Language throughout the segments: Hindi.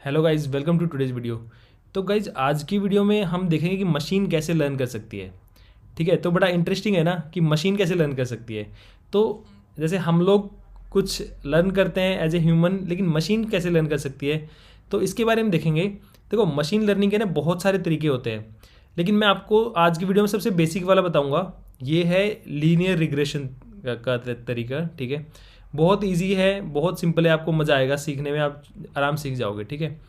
Hello guys, welcome to today's video. तो गाइज आज की वीडियो में हम देखेंगे कि मशीन कैसे लर्न कर सकती है। ठीक है, तो बड़ा इंटरेस्टिंग है ना कि मशीन कैसे लर्न कर सकती है। तो जैसे हम लोग कुछ लर्न करते हैं एज ए ह्यूमन, लेकिन मशीन कैसे लर्न कर सकती है, तो इसके बारे में देखेंगे। देखो, मशीन लर्निंग के ना बहुत सारे तरीके होते हैं, लेकिन मैं आपको आज की वीडियो में सबसे बेसिक वाला बताऊंगा। ये है लीनियर रिग्रेशन का तरीका। ठीक है, बहुत इजी है, बहुत सिंपल है, आपको मज़ा आएगा सीखने में, आप आराम से सीख जाओगे। ठीक है,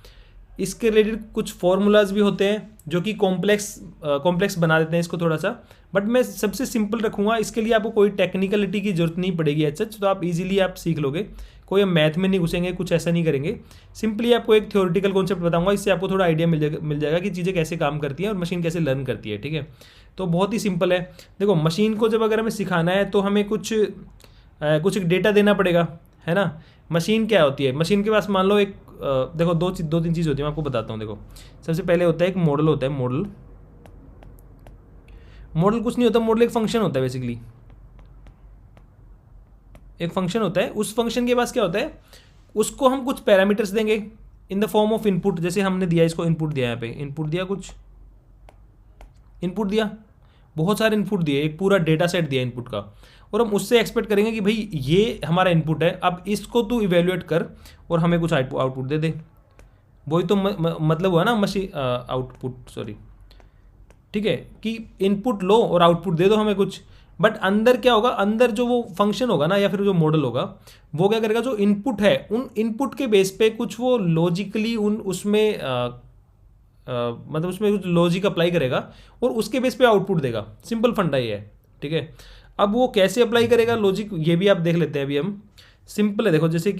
इसके रिलेटेड कुछ फॉर्मूलाज भी होते हैं जो कि कॉम्प्लेक्स बना देते हैं इसको थोड़ा सा, बट मैं सबसे सिंपल रखूँगा। इसके लिए आपको कोई टेक्निकलिटी की जरूरत नहीं पड़ेगी एज सच, तो आप इजीली आप सीख लोगे। कोई हम मैथ में नहीं घुसेंगे, कुछ ऐसा नहीं करेंगे। सिंपली आपको एक थ्योरेटिकल कॉन्सेप्ट बताऊंगा, इससे आपको थोड़ा आइडिया मिल जाएगा कि चीज़ें कैसे काम करती हैं और मशीन कैसे लर्न करती है। ठीक है, तो बहुत ही सिंपल है। देखो, मशीन को जब अगर हमें सिखाना है तो हमें कुछ एक डेटा देना पड़ेगा, है ना। मशीन क्या होती है? मशीन के पास मान लो एक देखो दो तीन चीज़ होती है, मैं आपको बताता हूँ। देखो, सबसे पहले होता है एक मॉडल होता है। मॉडल कुछ नहीं होता, मॉडल एक फंक्शन होता है बेसिकली। एक फंक्शन होता है, उस फंक्शन के पास क्या होता है, उसको हम कुछ पैरामीटर्स देंगे in the form of input. जैसे हमने दिया, इसको इनपुट दिया, यहाँ पे इनपुट दिया, कुछ इनपुट दिया, बहुत सारे इनपुट दिए, एक पूरा डेटा सेट दिया इनपुट का, और हम उससे एक्सपेक्ट करेंगे कि भाई ये हमारा इनपुट है, अब इसको तू इवेल्युएट कर और हमें कुछ आउटपुट दे दे। वही तो मतलब हुआ ना मशीन आउटपुट, सॉरी। ठीक है, कि इनपुट लो और आउटपुट दे दो हमें कुछ। बट अंदर क्या होगा, अंदर जो वो फंक्शन होगा ना, या फिर जो मॉडल होगा, वो क्या करेगा, जो इनपुट है उन इनपुट के बेस पे कुछ वो लॉजिकली मतलब उसमें कुछ लॉजिक अप्लाई करेगा और उसके बेस पे आउटपुट देगा। सिंपल फंडा ये है। ठीक है, अब वो कैसे अप्लाई करेगा लॉजिक, ये भी आप देख लेते हैं अभी हम। सिंपल है, देखो, जैसे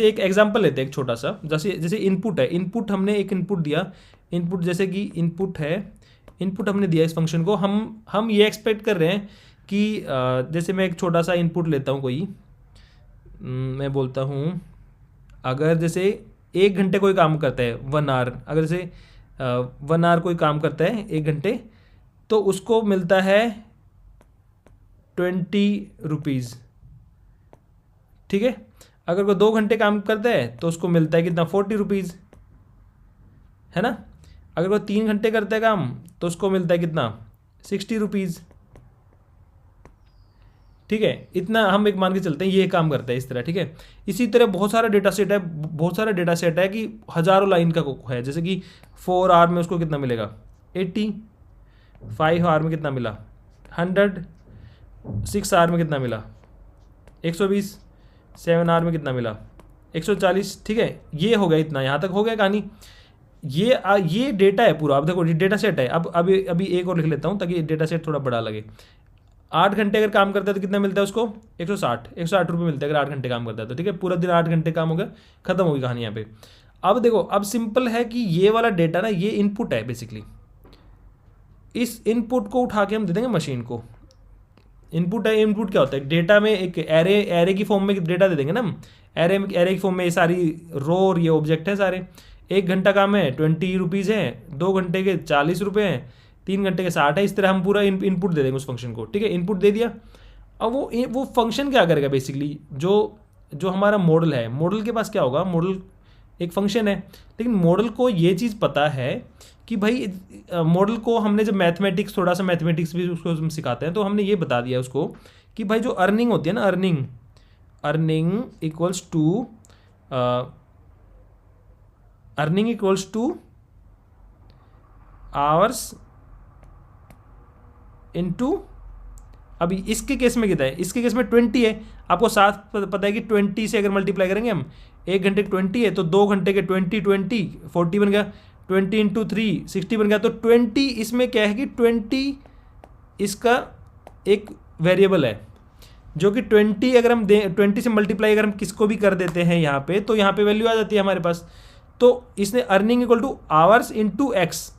एक एग्जांपल लेते हैं, एक छोटा सा। जैसे जैसे इनपुट है, इनपुट हमने एक इनपुट दिया। इनपुट जैसे कि इनपुट है, इनपुट हमने दिया इस फंक्शन को। हम ये एक्सपेक्ट कर रहे हैं कि जैसे मैं एक छोटा सा इनपुट लेता हूँ कोई, मैं बोलता हूँ अगर जैसे 1 घंटे कोई काम करता है, 1 आवर, अगर जैसे 1 आवर कोई काम करता है 1 घंटे, तो उसको मिलता है 20 रुपीज़। ठीक है, अगर कोई 2 घंटे काम करता है तो उसको मिलता है कितना, 40 रुपीज़, है ना। अगर कोई 3 घंटे करता है काम तो उसको मिलता है कितना, 60 रुपीज़। ठीक है, इतना हम एक मान के चलते हैं, ये काम करता है इस तरह। ठीक है, इसी तरह बहुत सारा डेटा सेट है कि हज़ारों लाइन का है। जैसे कि 4 आवर में उसको कितना मिलेगा, 80। 5 आवर में कितना मिला, 100। 6 आवर में कितना मिला, 120। 7 आवर में कितना मिला, 140। ठीक है, ये हो गया, इतना यहाँ तक हो गया कहानी। ये डेटा है पूरा। अब देखो, डेटा सेट है। अब अभी एक और लिख लेता हूँ ताकि डेटा सेट थोड़ा बड़ा लगे। 8 घंटे अगर काम करता है तो कितना मिलता है उसको, 160 रुपये मिलता है अगर 8 घंटे काम करता है तो। ठीक है, पूरा दिन 8 घंटे काम हो गया, खत्म होगी कहानी यहाँ पे। अब देखो, अब सिंपल है कि ये वाला डेटा ना, ये इनपुट है बेसिकली। इस इनपुट को उठा के हम दे देंगे मशीन को। इनपुट है, इनपुट क्या होता है, डेटा में एक एरे की फॉर्म में डेटा दे देंगे ना हम। एरे की फॉर्म में ये सारी रो और ये ऑब्जेक्ट है सारे। 1 घंटा काम है, 20 रुपीज़ है। 2 घंटे के 40 रुपये हैं। 3 घंटे के 60 है। इस तरह हम पूरा इनपुट दे देंगे उस फंक्शन को। ठीक है, इनपुट दे दिया। अब वो फंक्शन क्या करेगा बेसिकली, जो हमारा मॉडल है, मॉडल के पास क्या होगा, मॉडल एक फंक्शन है, लेकिन मॉडल को ये चीज़ पता है कि भाई मॉडल को हमने जब थोड़ा सा मैथमेटिक्स भी उसको हम सिखाते हैं, तो हमने ये बता दिया उसको कि भाई जो अर्निंग होती है ना, earning equals two hours into, अभी इसके केस में कितना है, इसके केस में 20 है। आपको साथ पता है कि 20 से अगर मल्टीप्लाई करेंगे हम, 1 घंटे के 20 है तो 2 घंटे के 20 40 बन गया। 20 × 3 60 बन गया। तो 20 इसमें क्या है कि 20 इसका एक वेरिएबल है, जो कि 20 अगर हम 20 से मल्टीप्लाई अगर हम किसको भी कर देते हैं यहाँ पे, तो यहाँ पे वैल्यू आ जाती है हमारे पास। तो इसने earning equal two hours into x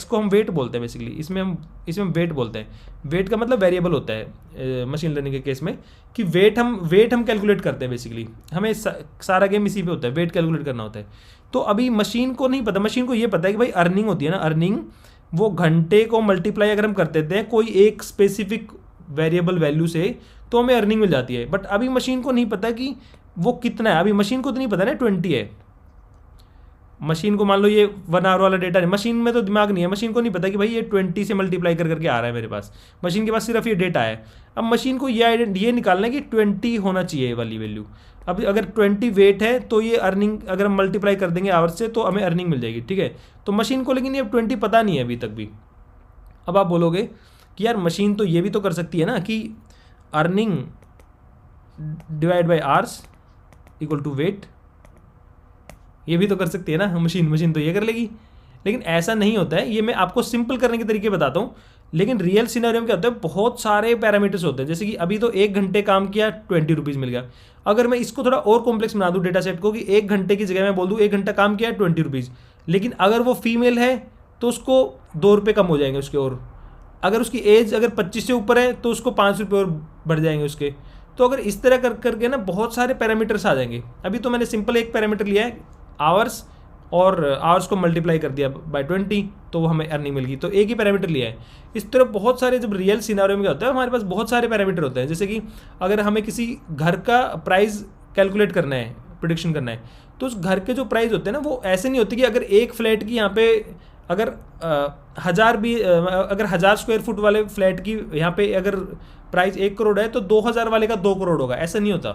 को हम वेट बोलते हैं बेसिकली। इसमें हम वेट बोलते हैं। वेट का मतलब वेरिएबल होता है मशीन लर्निंग के केस में, कि वेट हम कैलकुलेट करते हैं बेसिकली। हमें सारा गेम इसी पे होता है, वेट कैलकुलेट करना होता है। तो अभी मशीन को नहीं पता, मशीन को ये पता है कि भाई अर्निंग होती है ना, अर्निंग वो घंटे को मल्टीप्लाई अगर हम कर देते हैं कोई एक स्पेसिफिक वेरिएबल वैल्यू से, तो हमें अर्निंग मिल जाती है। बट अभी मशीन को नहीं पता कि वो कितना है। अभी मशीन को तो नहीं पता ना 20 है, मशीन को मान लो ये 1 आवर वाला डेटा है, मशीन में तो दिमाग नहीं है, मशीन को नहीं पता कि भाई ये 20 से मल्टीप्लाई कर करके आ रहा है मेरे पास, मशीन के पास सिर्फ ये डेटा है। अब मशीन को ये निकालना है कि 20 होना चाहिए वाली वैल्यू। अब अगर 20 वेट है तो ये अर्निंग अगर हम मल्टीप्लाई कर देंगे आवर से तो हमें अर्निंग मिल जाएगी, ठीक है। तो मशीन को लेकिन ये 20 पता नहीं है अभी तक भी। अब आप बोलोगे कि यार मशीन तो ये भी तो कर सकती है ना कि earning divide by hours equal to weight, ये भी तो कर सकती है ना मशीन तो ये कर लेगी। लेकिन ऐसा नहीं होता है, ये मैं आपको सिंपल करने के तरीके बताता हूँ। लेकिन रियल सिनेरियो में क्या होता है, बहुत सारे पैरामीटर्स होते हैं। जैसे कि अभी तो 1 घंटे काम किया 20 रुपीज़ मिल गया। अगर मैं इसको थोड़ा और कॉम्प्लेक्स बना दूँ डेटा सेट को कि 1 घंटे की जगह मैं बोल दूँ 1 घंटा काम किया 20 रुपीज़, लेकिन अगर वो फीमेल है तो उसको 2 रुपये कम हो जाएंगे उसके, और अगर उसकी एज अगर 25 से ऊपर है तो उसको 5 रुपये और बढ़ जाएंगे उसके। तो अगर इस तरह करके ना बहुत सारे पैरामीटर्स आ जाएंगे। अभी तो मैंने सिंपल एक पैरामीटर लिया है आवर्स, और आवर्स को मल्टीप्लाई कर दिया बाय 20 तो वो हमें अर्निंग मिल गई, तो एक ही पैरामीटर लिया है। इस तरह बहुत सारे जब रियल सिनेरियो में क्या होता है, हमारे पास बहुत सारे पैरामीटर होते हैं। जैसे कि अगर हमें किसी घर का प्राइस कैलकुलेट करना है, प्रिडिक्शन करना है, तो उस घर के जो प्राइस होते हैं ना वो ऐसे नहीं होते कि अगर एक फ्लैट की यहाँ पे अगर 1000 स्क्वायर फुट वाले फ्लैट की यहाँ पे अगर प्राइस 1 करोड़ है तो 2000 वाले का 2 करोड़ होगा, ऐसा नहीं होता,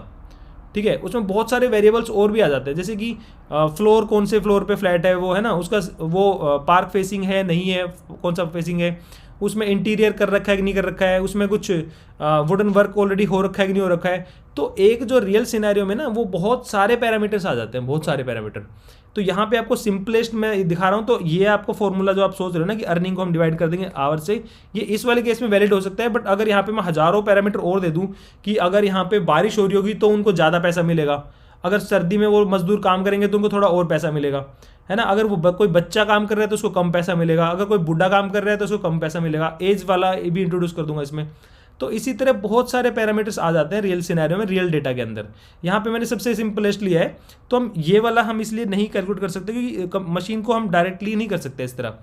ठीक है। उसमें बहुत सारे वेरिएबल्स और भी आ जाते हैं। जैसे कि फ्लोर, कौन से फ्लोर पे फ्लैट है वो, है ना, उसका वो पार्क फेसिंग है नहीं है, कौन सा फेसिंग है, उसमें इंटीरियर कर रखा है कि नहीं कर रखा है, उसमें कुछ वुडन वर्क ऑलरेडी हो रखा है कि नहीं हो रखा है। तो एक जो रियल सिनेरियो में ना वो बहुत सारे पैरामीटर्स आ जाते हैं, बहुत सारे पैरामीटर। तो यहाँ पे आपको सिंपलेस्ट मैं दिखा रहा हूँ। तो ये आपको फॉर्मूला जो आप सोच रहे हो ना कि अर्निंग को हम डिवाइड कर देंगे आवर से, ये इस वाले केस में वैलिड हो सकता है। बट अगर यहाँ पे मैं हज़ारों पैरामीटर और दे दूँ कि अगर यहाँ पे बारिश हो रही होगी तो उनको ज़्यादा पैसा मिलेगा, अगर सर्दी में वो मजदूर काम करेंगे तो उनको थोड़ा और पैसा मिलेगा, है ना, अगर वो कोई बच्चा काम कर रहा है तो उसको कम पैसा मिलेगा, अगर कोई बूढ़ा काम कर रहा है तो उसको कम पैसा मिलेगा, एज वाला भी इंट्रोड्यूस कर दूंगा इसमें। तो इसी तरह बहुत सारे पैरामीटर्स आ जाते हैं रियल सिनेरियो में, रियल डेटा के अंदर। यहाँ पे मैंने सबसे सिंपलेस्ट लिया है। तो हम ये वाला हम इसलिए नहीं कैलकुलेट कर सकते क्योंकि मशीन को हम डायरेक्टली नहीं कर सकते इस तरह।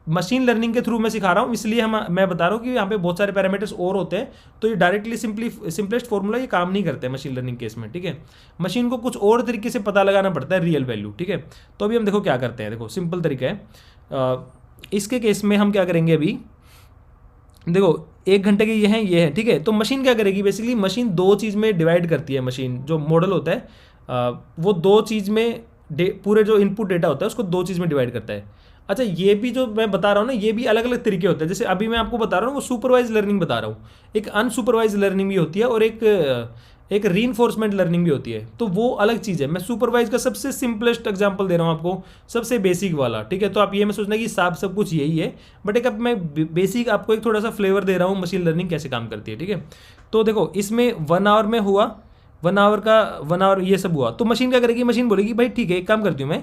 मशीन लर्निंग के थ्रू मैं सिखा रहा हूँ, इसलिए मैं बता रहा हूँ कि यहाँ पे बहुत सारे पैरामीटर्स और होते हैं। तो ये डायरेक्टली सिंपलेस्ट फॉर्मूला ये काम नहीं करते हैं मशीन लर्निंग केस में, ठीक है। मशीन को कुछ और तरीके से पता लगाना पड़ता है रियल वैल्यू, ठीक है। तो अभी हम देखो क्या करते हैं, देखो सिंपल तरीका है। इसके केस में हम क्या करेंगे, अभी देखो 1 घंटे के ये है, ठीक है। तो मशीन क्या करेगी, बेसिकली मशीन 2 चीज़ में डिवाइड करती है। मशीन जो मॉडल होता है वो 2 चीज़ में पूरे जो इनपुट डेटा होता है उसको 2 चीज़ में डिवाइड करता है। अच्छा, ये भी जो मैं बता रहा हूँ ना, ये भी अलग अलग तरीके होते हैं। जैसे अभी मैं आपको बता रहा हूँ वो सुपरवाइज लर्निंग बता रहा हूँ, एक अनसुपरवाइज लर्निंग भी होती है और एक रीइंफोर्समेंट लर्निंग भी होती है। तो वो अलग चीज़ है। मैं सुपरवाइज का सबसे सिंपलेस्ट एग्जांपल दे रहा हूँ आपको, सबसे बेसिक वाला, ठीक है। तो आप ये मैं सोचना कि सब कुछ यही है, बट एक अब मैं बेसिक आपको एक थोड़ा सा फ्लेवर दे रहा हूँ मशीन लर्निंग कैसे काम करती है, ठीक है। तो देखो इसमें 1 आवर में हुआ, 1 आवर ये सब हुआ। तो मशीन क्या करेगी, मशीन बोलेगी भाई ठीक है एक काम करती हूँ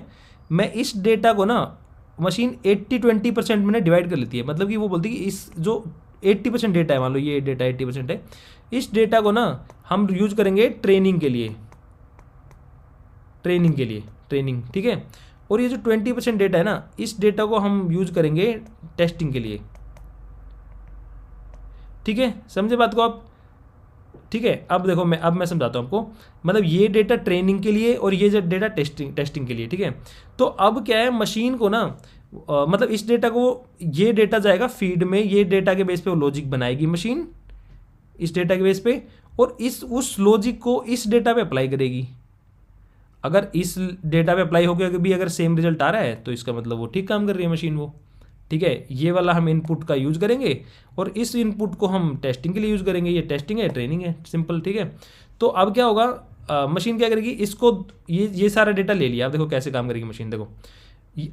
मैं इस डेटा को ना मशीन 80-20% में डिवाइड कर लेती है। मतलब कि वो बोलती है कि इस जो 80% डेटा है, मान लो ये डेटा 80% है, इस डेटा को ना हम यूज करेंगे ट्रेनिंग के लिए, ठीक है। और ये जो 20% डेटा है ना, इस डेटा को हम यूज करेंगे टेस्टिंग के लिए, ठीक है। समझे बात को आप, ठीक है। अब देखो मैं समझाता हूँ आपको। मतलब ये डेटा ट्रेनिंग के लिए और ये जो डेटा टेस्टिंग के लिए, ठीक है। तो अब क्या है, मशीन को ना मतलब इस डेटा को, ये डेटा जाएगा फीड में, ये डेटा के बेस पे वो लॉजिक बनाएगी मशीन इस डेटा के बेस पे, और उस लॉजिक को इस डेटा पे अप्लाई करेगी। अगर इस डेटा पे अप्लाई होकर भी अगर सेम रिजल्ट आ रहा है तो इसका मतलब वो ठीक काम कर रही है मशीन वो, ठीक है। ये वाला हम इनपुट का यूज़ करेंगे और इस इनपुट को हम टेस्टिंग के लिए यूज़ करेंगे। ये टेस्टिंग है, ट्रेनिंग है, सिंपल, ठीक है। तो अब क्या होगा, मशीन क्या करेगी, इसको ये सारा डेटा ले लिया। अब देखो कैसे काम करेगी मशीन, देखो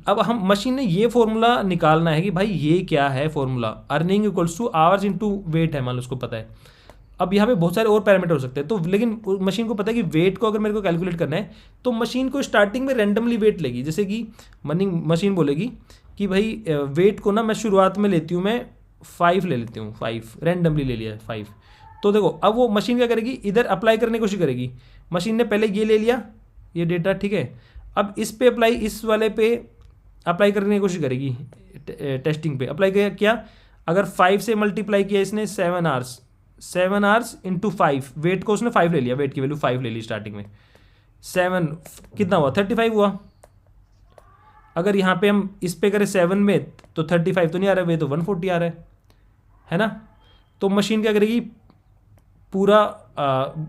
अब हम मशीन ने ये फॉर्मूला निकालना है कि भाई ये क्या है formula, earning equals two hours into weight है, मान लो उसको पता है। अब यहाँ पे बहुत सारे और पैरामीटर हो सकते हैं, तो लेकिन मशीन को पता है कि वेट को अगर मेरे को कैलकुलेट करना है तो मशीन को स्टार्टिंग में रैंडमली वेट लेगी। जैसे कि मशीन बोलेगी कि भाई वेट को ना मैं शुरुआत में लेती हूँ, मैं 5 ले लेती हूँ, 5 रैंडमली ले लिया 5। तो देखो अब वो मशीन क्या करेगी, इधर अप्लाई करने की कोशिश करेगी। मशीन ने पहले ये ले लिया ये डेटा, ठीक है। अब इस पे अप्लाई, इस वाले पे अप्लाई करने की कोशिश करेगी, टेस्टिंग पे अप्लाई किया। अगर 5 से मल्टीप्लाई किया इसने 7 आवर्स इंटू 5, वेट को उसने 5 ले लिया, वेट की वैल्यू 5 ले ली स्टार्टिंग में, 7 कितना हुआ 35 हुआ। अगर यहाँ पे हम इस पे करें 7 में तो 35 तो नहीं आ रहा है, वे तो 140 आ रहा है ना। तो मशीन क्या करेगी, पूरा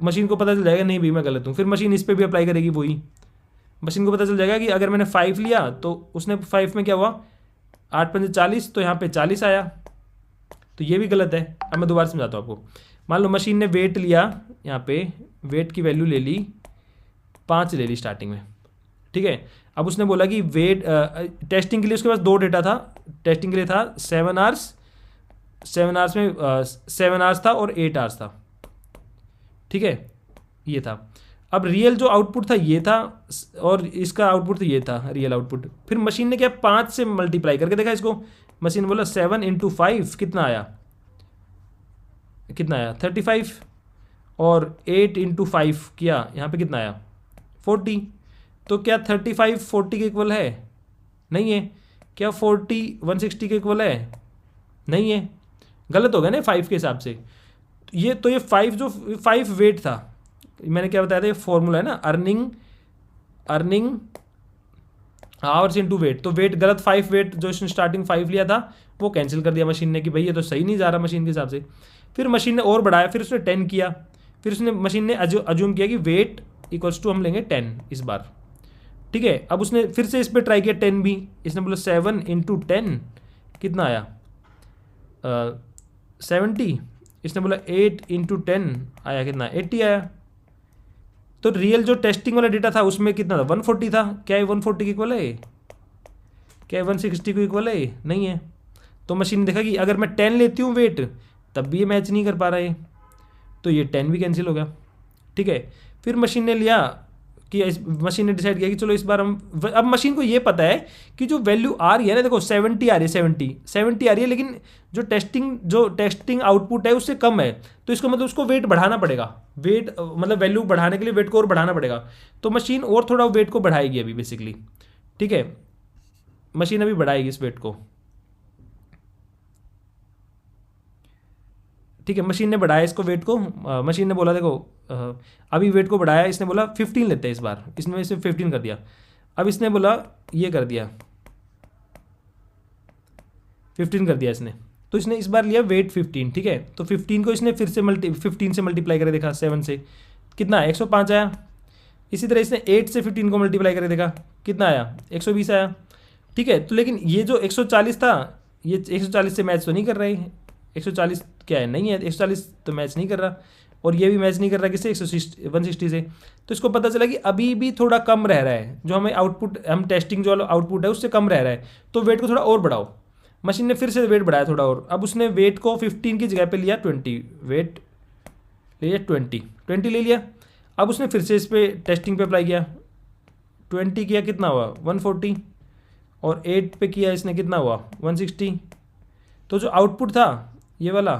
मशीन को पता चल जाएगा नहीं भाई मैं गलत हूँ, फिर मशीन इस पे भी अप्लाई करेगी वही। मशीन को पता चल जाएगा कि अगर मैंने 5 लिया तो उसने 5 में क्या हुआ 8 5 40, तो यहाँ पे 40 आया, तो ये भी गलत है। अब मैं दोबारा समझाता हूँ आपको। मान लो मशीन ने वेट लिया, यहाँ पे वेट की वैल्यू ले ली 5 ले ली स्टार्टिंग में, ठीक है। अब उसने बोला कि वेट टेस्टिंग के लिए उसके पास 2 डेटा था, टेस्टिंग के लिए था 7 आवर्स में 7 आवर्स था और 8 आवर्स था, ठीक है, ये था। अब रियल जो आउटपुट था ये था और इसका आउटपुट तो ये था रियल आउटपुट। फिर मशीन ने क्या 5 से मल्टीप्लाई करके देखा इसको, मशीन बोला 7 × 5 कितना आया 35, और 8 × 5 किया यहाँ पे कितना आया 40। तो क्या 35 40 के इक्वल है, नहीं है। क्या 40 160 के इक्वल है, नहीं है, गलत हो गया ना 5 के हिसाब से। ये 5 वेट था, मैंने क्या बताया था, ये फॉर्मूला है ना, अर्निंग आवर्स इनटू वेट। तो वेट गलत, 5 वेट जो इसने स्टार्टिंग 5 लिया था वो कैंसिल कर दिया मशीन ने कि भाई ये तो सही नहीं जा रहा मशीन के हिसाब से। फिर मशीन ने और बढ़ाया, फिर उसने 10 किया, फिर उसने मशीन ने अज्यूम किया कि वेट इक्वल्स टू हम लेंगे 10 इस बार, ठीक है। अब उसने फिर से इस पर ट्राई किया 10 भी, इसने बोला 7 × 10 कितना आया 70, इसने बोला 8 × 10 आया कितना 80 आया। तो रियल जो टेस्टिंग वाला डेटा था उसमें कितना था 140 था। क्या ये 140 के इक्वल है, क्या ये 160 के इक्वल है, नहीं है। तो मशीन ने देखा कि अगर मैं 10 लेती हूँ वेट तब भी ये मैच नहीं कर पा रहा है, तो ये 10 भी कैंसिल हो गया, ठीक है। फिर मशीन ने लिया कि मशीन ने डिसाइड किया कि चलो इस बार हम, अब मशीन को ये पता है कि जो वैल्यू आ रही है ना, देखो 70 आ रही है, 70 आ रही है, लेकिन जो टेस्टिंग आउटपुट है उससे कम है, तो इसका मतलब उसको वेट बढ़ाना पड़ेगा। वेट मतलब वैल्यू बढ़ाने के लिए वेट को और बढ़ाना पड़ेगा, तो मशीन और थोड़ा वेट को बढ़ाएगी अभी बेसिकली, ठीक है। मशीन अभी बढ़ाएगी इस वेट को, ठीक है। मशीन ने बढ़ाया इसको वेट को, मशीन ने बोला देखो अभी वेट को बढ़ाया, इसने बोला 15 लेते हैं इस बार, इसने इसे 15 कर दिया। अब इसने बोला ये कर दिया 15 कर दिया इसने, तो इसने इस बार लिया वेट 15, ठीक है। तो 15 को इसने फिर से 15 से मल्टीप्लाई करके देखा 7 से, कितना 105 आया। इसी तरह इसने 8 से 15 को मल्टीप्लाई करके देखा, कितना आया 120 आया, ठीक है। तो लेकिन ये जो 140 था ये 140 से मैच तो नहीं कर रही, 140 क्या है, नहीं है, 140 तो मैच नहीं कर रहा, और ये भी मैच नहीं कर रहा किससे 160 से। तो इसको पता चला कि अभी भी थोड़ा कम रह रहा है, जो हमें आउटपुट, हम टेस्टिंग जो आउटपुट है उससे कम रह रहा है, तो वेट को थोड़ा और बढ़ाओ। मशीन ने फिर से वेट बढ़ाया थोड़ा और, अब उसने वेट को 15 की जगह पे लिया 20, वेट ले 20 ले लिया। अब उसने फिर से इस पर टेस्टिंग पे अप्लाई किया, 20 किया कितना हुआ 140, और 8 पे किया इसने कितना हुआ 160। तो जो आउटपुट था ये वाला,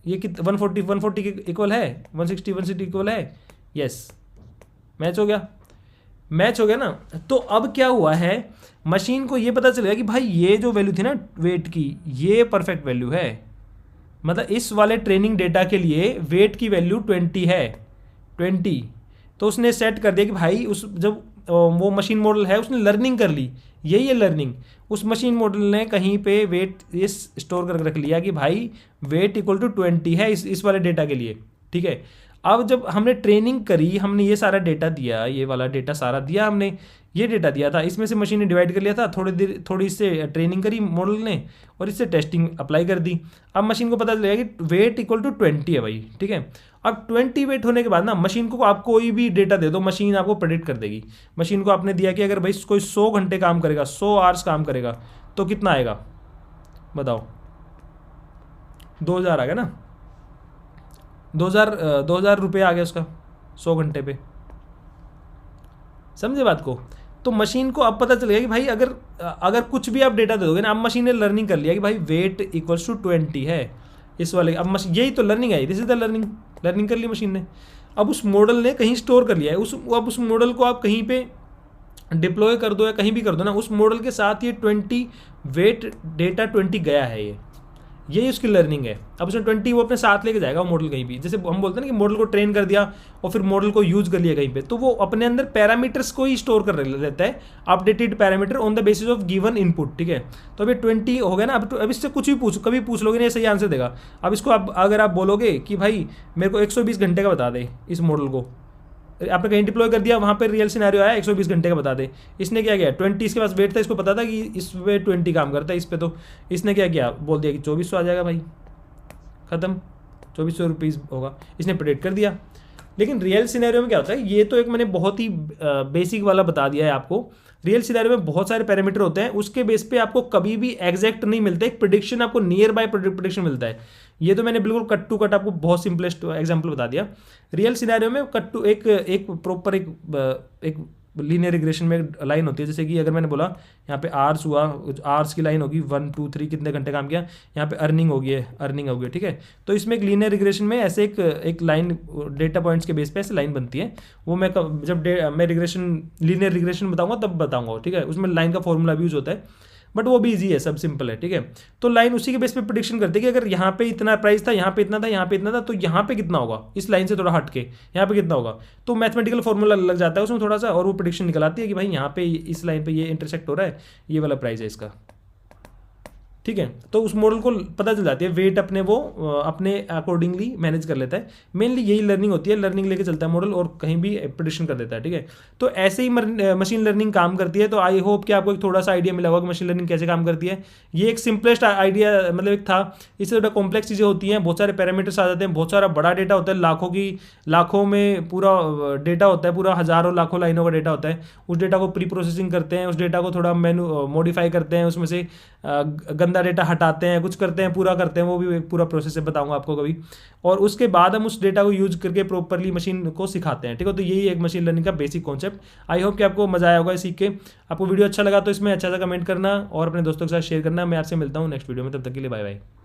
ये कितना 140 के इक्वल है, 160 इक्वल है, यस मैच हो गया ना। तो अब क्या हुआ है, मशीन को ये पता चल गया कि भाई ये जो वैल्यू थी ना वेट की, ये परफेक्ट वैल्यू है, मतलब इस वाले ट्रेनिंग डेटा के लिए वेट की वैल्यू 20 है 20। तो उसने सेट कर दिया कि भाई उस जब वो मशीन मॉडल है उसने लर्निंग कर ली, यही है लर्निंग। उस मशीन मॉडल ने कहीं पे वेट ये स्टोर कर रख लिया कि भाई वेट इक्वल टू 20 है इस वाले डेटा के लिए, ठीक है। अब जब हमने ट्रेनिंग करी, हमने ये सारा डेटा दिया, ये वाला डेटा सारा दिया, हमने ये डेटा दिया था, इसमें से मशीन ने डिवाइड कर लिया था, थोड़ी इससे ट्रेनिंग करी मॉडल ने और इससे टेस्टिंग अप्लाई कर दी। अब मशीन को पता चलेगा कि वेट इक्वल टू 20 है भाई, ठीक है। अब 20 वेट होने के बाद ना मशीन को आप कोई भी डेटा दे दो, मशीन आपको प्रेडिक्ट कर देगी। मशीन को आपने दिया कि अगर भाई कोई 100 घंटे काम करेगा, 100 आवर्स काम करेगा, तो कितना आएगा बताओ, 2000 आ गया ना, 2000 रुपये आ गया उसका 100 घंटे पे, समझे बात को। तो मशीन को अब पता चलेगा कि भाई अगर कुछ भी आप डेटा दे दोगे ना, अब मशीन ने लर्निंग कर लिया कि भाई वेट इक्वल्स टू 20 है इस वाले, अब यही तो लर्निंग है, दिस इज द लर्निंग कर ली मशीन ने। अब उस मॉडल ने कहीं स्टोर कर लिया है, अब उस मॉडल को आप कहीं पे डिप्लॉय कर दो या कहीं भी कर दो ना, उस मॉडल के साथ ये 20 वेट डेटा 20 गया है, यही उसकी लर्निंग है। अब उसने 20 वो अपने साथ लेके जाएगा मॉडल कहीं भी, जैसे हम बोलते हैं ना कि मॉडल को ट्रेन कर दिया और फिर मॉडल को यूज़ कर लिया कहीं पे, तो वो अपने अंदर पैरामीटर्स को ही स्टोर कर लेता है, updated parameter on the basis of given input, ठीक है। तो अभी 20 हो गया ना, अब इससे कुछ भी कभी पूछ लोगे ना, ये सही आंसर देगा। अब इसको आप अगर आप बोलोगे कि भाई मेरे को 120 घंटे का बता दे इस मॉडल को, आपने कहीं डिप्लॉय कर दिया, वहाँ पे रियल सिनेरियो आया 120 घंटे का बता दे, इसने क्या किया 20 इसके पास वेट था, इसको पता था कि इस पे 20 काम करता है इस पे, तो इसने क्या किया बोल दिया कि 2400 आ जाएगा भाई, ख़त्म, 2400 रुपीज़ होगा, इसने प्रेडिक्ट कर दिया। लेकिन रियल सिनेरियो में क्या होता है, ये तो एक मैंने बहुत ही बेसिक वाला बता दिया है आपको। रियल सिनेरियो में बहुत सारे पैरामीटर होते हैं, उसके बेस पे आपको कभी भी एग्जैक्ट नहीं मिलता, एक प्रेडिक्शन आपको नियर बाय प्रेडिक्शन मिलता है। ये तो मैंने बिल्कुल कट टू कट आपको बहुत सिंपलेस्ट एग्जांपल बता दिया। रियल सिनेरियो में कट टू एक प्रॉपर एक लीनियर रिग्रेशन में लाइन होती है, जैसे कि अगर मैंने बोला यहाँ पे आर्स हुआ, आर्स की लाइन होगी 1 2 3 कितने घंटे काम किया, यहाँ पे अर्निंग होगी, ठीक है। तो इसमें एक लीनियर रिग्रेशन में ऐसे एक लाइन डेटा पॉइंट्स के बेस पे ऐसे लाइन बनती है, वो मैं जब मैं लीनियर रिग्रेशन बताऊंगा तब बताऊंगा, ठीक है। उसमें लाइन का फॉर्मूला भी यूज होता है, बट वो भी इजी है, सब सिंपल है, ठीक है। तो लाइन उसी के बेस पे प्रेडिक्शन करती है कि अगर यहाँ पे इतना प्राइस था, यहाँ पे इतना था, यहाँ पे इतना था, तो यहाँ पे कितना होगा, इस लाइन से थोड़ा हट के यहाँ पे कितना होगा। तो मैथमेटिकल फॉर्मूला लग जाता है उसमें थोड़ा सा, और वो प्रेडिक्शन निकल आती है कि भाई यहाँ पे इस लाइन पे ये इंटरसेक्ट हो रहा है, ये वाला प्राइस है इसका, ठीक है। तो उस मॉडल को पता चल जाती है, वेट अपने वो अपने अकॉर्डिंगली मैनेज कर लेता है। मेनली यही लर्निंग होती है, लर्निंग लेके चलता है मॉडल और कहीं भी प्रेडिक्शन कर देता है, ठीक है। तो ऐसे ही मशीन लर्निंग काम करती है। तो आई होप कि आपको एक थोड़ा सा आइडिया मिला होगा कि मशीन लर्निंग कैसे काम करती है। ये एक सिंपलेस्ट आइडिया मतलब एक था, इससे थोड़ा कॉम्प्लेक्स चीज़ें होती हैं, बहुत सारे पैरामीटर्स आ जाते हैं, बहुत सारा बड़ा डेटा होता है, लाखों में पूरा डेटा होता है, पूरा हज़ारों लाखों लाइनों का डेटा होता है। उस डेटा को प्री प्रोसेसिंग करते हैं, उस डेटा को थोड़ा मॉडिफाई करते हैं, उसमें से गंदा डेटा हटाते हैं, कुछ करते हैं, पूरा करते हैं, वो भी एक पूरा प्रोसेस है, बताऊंगा आपको कभी। और उसके बाद हम उस डेटा को यूज करके प्रॉपरली मशीन को सिखाते हैं, ठीक है। तो यही एक मशीन लर्निंग का बेसिक कॉन्सेप्ट। आई होप कि आपको मजा आया होगा सीख के। आपको वीडियो अच्छा लगा तो इसमें अच्छा सा कमेंट करना और अपने दोस्तों के साथ शेयर करना। मैं आपसे मिलता हूँ नेक्स्ट वीडियो में, तब तक के लिए बाय बाय।